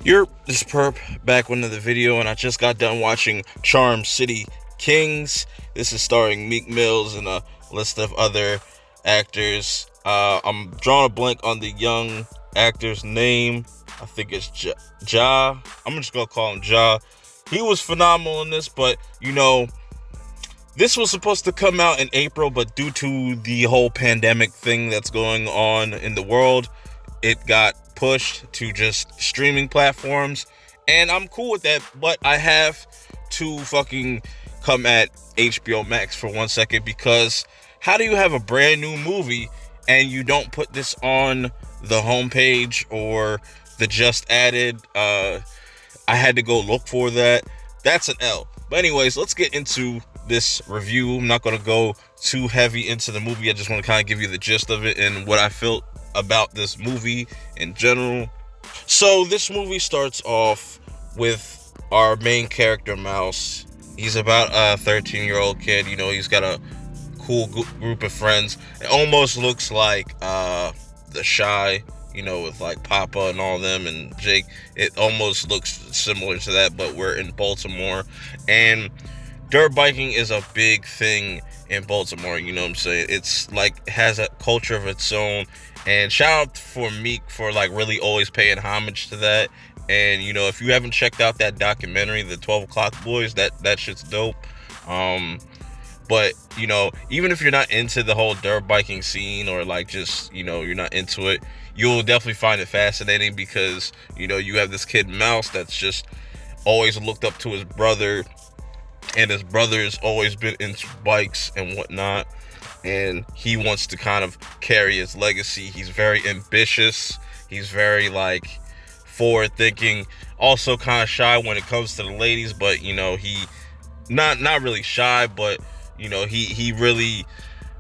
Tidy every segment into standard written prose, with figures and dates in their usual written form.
This perp back with another video, and I just got done watching Charm City Kings. This is starring Meek Mills and a list of other actors. I'm drawing a blank on the young actor's name. I think it's I'm just gonna call him Ja. He was phenomenal in this, but this was supposed to come out in April, but due to the whole pandemic thing that's going on in the world, it got pushed to just streaming platforms. And I'm cool with that, but I have to fucking come at HBO Max for 1 second, because how do you have a brand new movie and you don't put this on the homepage or the just added? I had to go look for that. That's an L. But anyways, let's get into this review. I'm not going to go too heavy into the movie. I just want to kind of give you the gist of it and what I felt about this movie in general. So this movie starts off with our main character, Mouse. He's about a 13-year-old kid. He's got a cool group of friends. It almost looks like The Shy, with like Papa and all them and Jake. It almost looks similar to that, but we're in Baltimore. And dirt biking is a big thing in Baltimore, you know what I'm saying? It's like, has a culture of its own. And shout out for Meek for like really always paying homage to that. And if you haven't checked out that documentary, the 12 O'Clock Boys, that shit's dope. But even if you're not into the whole dirt biking scene, or like just you're not into it, you'll definitely find it fascinating, because you have this kid Mouse that's just always looked up to his brother, and his brother's always been into bikes and whatnot, and he wants to kind of carry his legacy. He's very ambitious. He's very like forward thinking, also kind of shy when it comes to the ladies, but he not really shy, but he really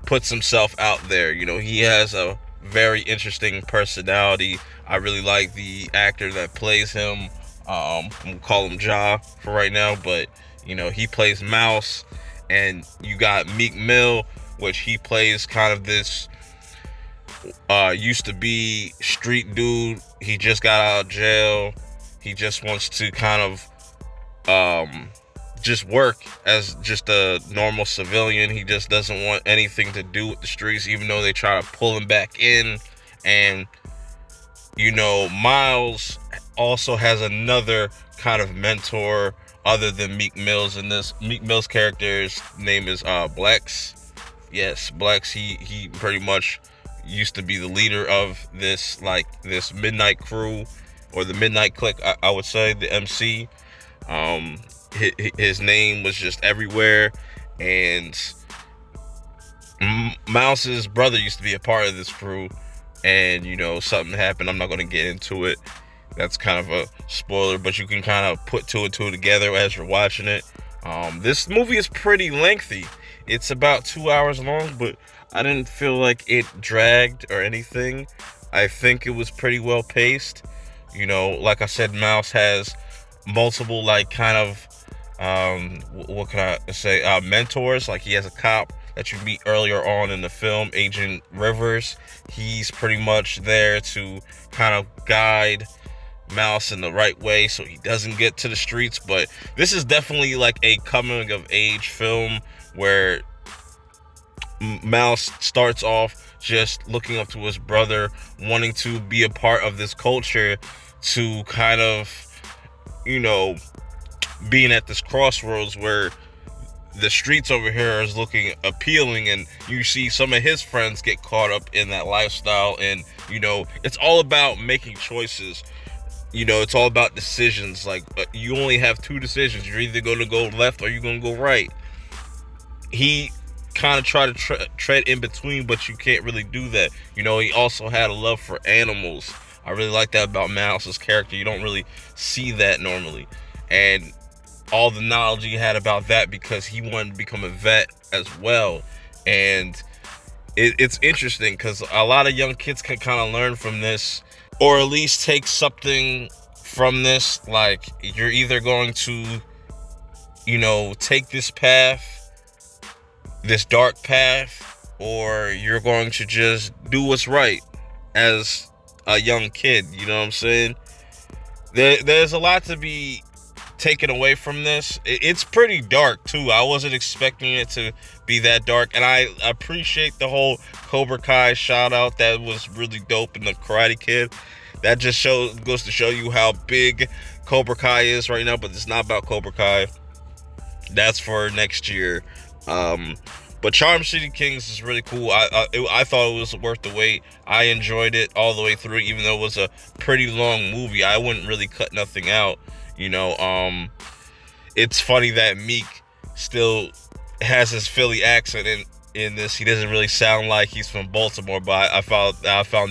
puts himself out there. He has a very interesting personality. I really like the actor that plays him. I'm gonna call him Ja for right now, but he plays Mouse. And you got Meek Mill, which he plays kind of this used to be street dude. He just got out of jail. He just wants to kind of just work as just a normal civilian. He just doesn't want anything to do with the streets, even though they try to pull him back in. And Miles also has another kind of mentor other than Meek Mill's in this. Meek Mill's character's name is Blax. Yes, Blax. He pretty much used to be the leader of this Midnight crew, or the Midnight Clique, I would say, the MC. His name was just everywhere, and Mouse's brother used to be a part of this crew, and something happened. I'm not going to get into it. That's kind of a spoiler, but you can kind of put two and two together as you're watching it. This movie is pretty lengthy. It's about 2 hours long, but I didn't feel like it dragged or anything. I think it was pretty well paced. Like I said, Mouse has multiple kind of what can I say, mentors. Like, he has a cop that you meet earlier on in the film, Agent Rivers. He's pretty much there to kind of guide Mouse in the right way so he doesn't get to the streets. But this is definitely like a coming of age film, where Mouse starts off just looking up to his brother, wanting to be a part of this culture, to kind of being at this crossroads where the streets over here is looking appealing, and you see some of his friends get caught up in that lifestyle. And it's all about making choices. It's all about decisions. Like, you only have two decisions. You're either going to go left or you're going to go right. He kind of tried to tread in between, but you can't really do that. He also had a love for animals. I really like that about Mouse's character. You don't really see that normally. And all the knowledge he had about that, because he wanted to become a vet as well. And it's interesting, because a lot of young kids can kind of learn from this, or at least take something from this. Like, you're either going to take this path, this dark path, or you're going to just do what's right as a young kid. You know what I'm saying? there's a lot to be taken away from this. It's pretty dark too. I wasn't expecting it to be that dark, and I appreciate the whole Cobra Kai shout out. That was really dope in the Karate Kid. That just goes to show you how big Cobra Kai is right now, but it's not about Cobra Kai. That's for next year. But Charm City Kings is really cool. I thought it was worth the wait. I enjoyed it all the way through, even though it was a pretty long movie. I wouldn't really cut nothing out. It's funny that Meek still has his Philly accent in this. He doesn't really sound like he's from Baltimore, but I found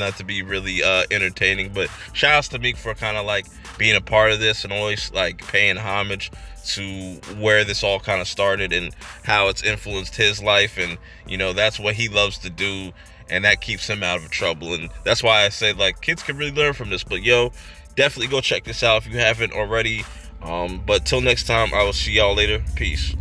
that to be really entertaining. But shout outs to Meek for kind of like being a part of this and always like paying homage to where this all kind of started and how it's influenced his life. And that's what he loves to do, and that keeps him out of trouble. And that's why I said like kids can really learn from this. But definitely go check this out if you haven't already. But till next time, I will see y'all later. Peace.